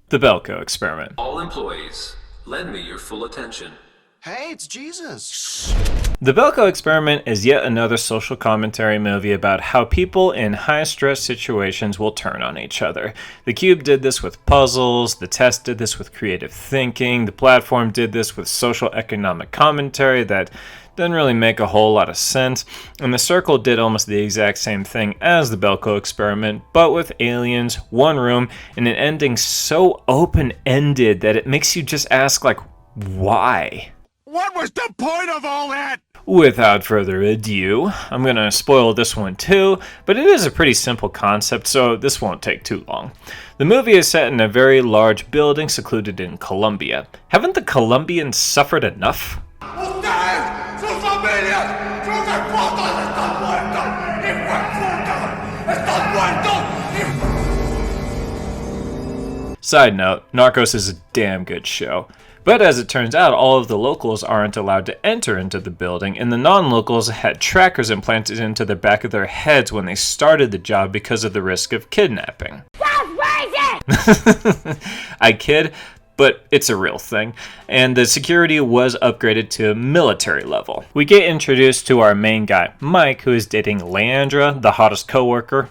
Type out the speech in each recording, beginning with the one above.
The Belko Experiment. All employees, lend me your full attention. Hey, it's Jesus. The Belko Experiment is yet another social commentary movie about how people in high-stress situations will turn on each other. The Cube did this with puzzles, the Test did this with creative thinking, the Platform did this with social economic commentary that didn't really make a whole lot of sense, and the Circle did almost the exact same thing as the Belko Experiment, but with aliens, one room, and an ending so open-ended that it makes you just ask, like, why? What was the point of all that? Without further ado, I'm gonna spoil this one too, but it is a pretty simple concept, so this won't take too long. The movie is set in a very large building secluded in Colombia. Haven't the Colombians suffered enough? Ustedes, sus familias, sus esposas están muertos. Están muertos. Side note, Narcos is a damn good show. But as it turns out, all of the locals aren't allowed to enter into the building, and the non-locals had trackers implanted into the back of their heads when they started the job because of the risk of kidnapping. I kid, but it's a real thing, and the security was upgraded to military level. We get introduced to our main guy, Mike, who is dating Leandra, the hottest coworker.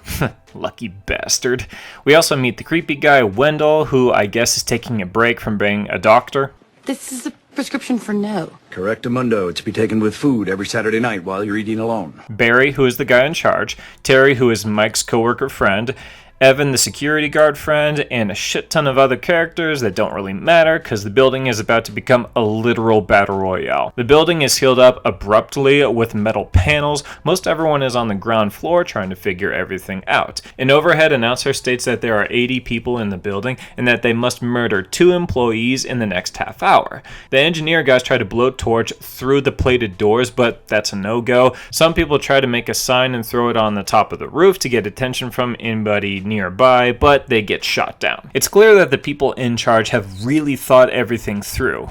Lucky bastard. We also meet the creepy guy, Wendell, who I guess is taking a break from being a doctor. This is a prescription for no. Correctamundo, it's to be taken with food every Saturday night while you're eating alone. Barry, who is the guy in charge. Terry, who is Mike's coworker friend. Evan, the security guard friend, and a shit ton of other characters that don't really matter because the building is about to become a literal Battle Royale. The building is sealed up abruptly with metal panels. Most everyone is on the ground floor trying to figure everything out. An overhead announcer states that there are 80 people in the building and that they must murder 2 employees in the next half hour. The engineer guys try to blow torch through the plated doors, but that's a no-go. Some people try to make a sign and throw it on the top of the roof to get attention from anybody nearby, but they get shot down. It's clear that the people in charge have really thought everything through.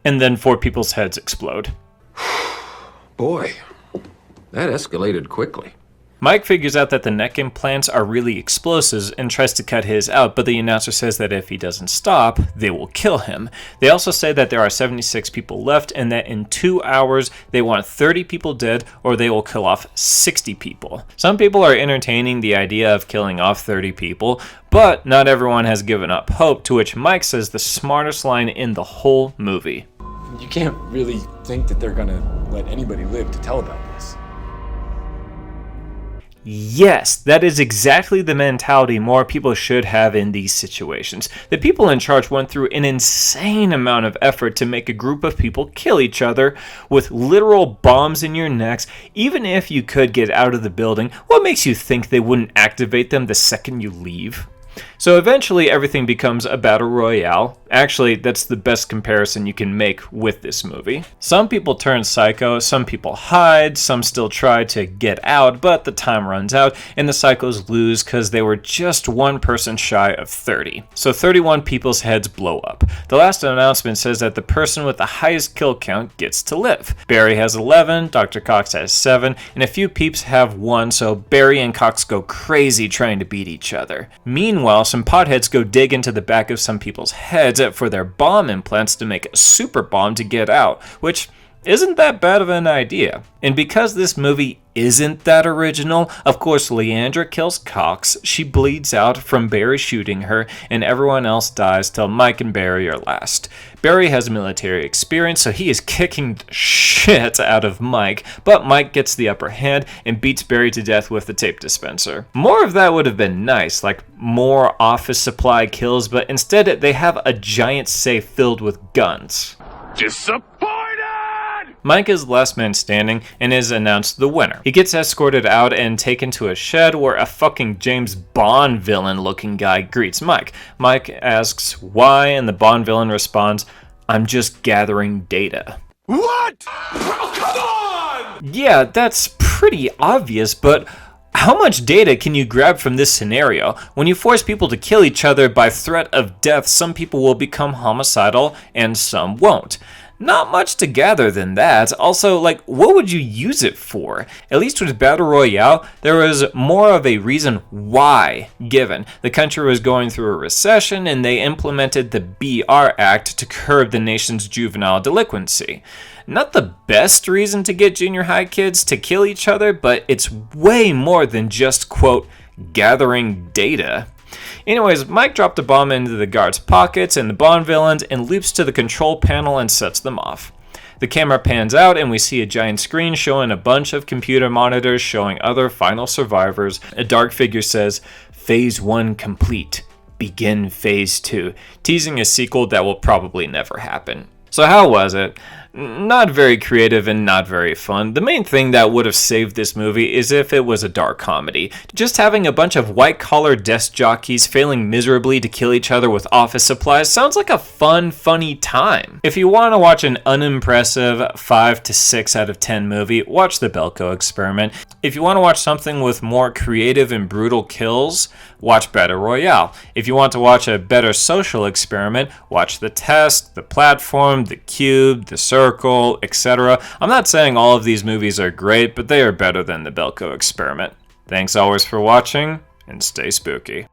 And then 4 people's heads explode. Boy, that escalated quickly. Mike figures out that the neck implants are really explosives and tries to cut his out, but the announcer says that if he doesn't stop, they will kill him. They also say that there are 76 people left and that in 2 hours they want 30 people dead or they will kill off 60 people. Some people are entertaining the idea of killing off 30 people, but not everyone has given up hope, to which Mike says the smartest line in the whole movie. You can't really think that they're gonna let anybody live to tell about this. Yes, that is exactly the mentality more people should have in these situations. The people in charge went through an insane amount of effort to make a group of people kill each other with literal bombs in your necks. Even if you could get out of the building, what makes you think they wouldn't activate them the second you leave? So eventually everything becomes a battle royale. Actually, that's the best comparison you can make with this movie. Some people turn psycho, some people hide, some still try to get out, but the time runs out and the psychos lose because they were just one person shy of 30. So 31 people's heads blow up. The last announcement says that the person with the highest kill count gets to live. Barry has 11, Dr. Cox has 7, and a few peeps have 1, so Barry and Cox go crazy trying to beat each other. Meanwhile, some potheads go dig into the back of some people's heads for their bomb implants to make a super bomb to get out, which isn't that bad of an idea. And because this movie isn't that original, of course Leandra kills Cox, she bleeds out from Barry shooting her, and everyone else dies till Mike and Barry are last. Barry has military experience, so he is kicking the shit out of Mike, but Mike gets the upper hand and beats Barry to death with the tape dispenser. More of that would have been nice, like more office supply kills, but instead they have a giant safe filled with guns. Mike is the last man standing and is announced the winner. He gets escorted out and taken to a shed where a fucking James Bond villain looking guy greets Mike. Mike asks why, and the Bond villain responds, "I'm just gathering data." What? Oh, come on! Yeah, that's pretty obvious, but how much data can you grab from this scenario? When you force people to kill each other by threat of death, some people will become homicidal and some won't. Not much to gather than that. Also, like, what would you use it for? At least with Battle Royale, there was more of a reason why given. The country was going through a recession and they implemented the BR Act to curb the nation's juvenile delinquency. Not the best reason to get junior high kids to kill each other, but it's way more than just, quote, gathering data. Anyways, Mike dropped a bomb into the guards' pockets and the Bond villains and leaps to the control panel and sets them off. The camera pans out and we see a giant screen showing a bunch of computer monitors showing other final survivors. A dark figure says, "Phase 1 complete. Begin Phase 2, teasing a sequel that will probably never happen. So how was it? Not very creative and not very fun. The main thing that would have saved this movie is if it was a dark comedy. Just having a bunch of white-collar desk jockeys failing miserably to kill each other with office supplies sounds like a fun, funny time. If you want to watch an unimpressive 5 to 6 out of 10 movie, watch the Belko Experiment. If you want to watch something with more creative and brutal kills, watch Battle Royale. If you want to watch a better social experiment, watch The Test, The Platform, The Cube, The Circle, etc. I'm not saying all of these movies are great, but they are better than the Belko Experiment. Thanks always for watching, and stay spooky.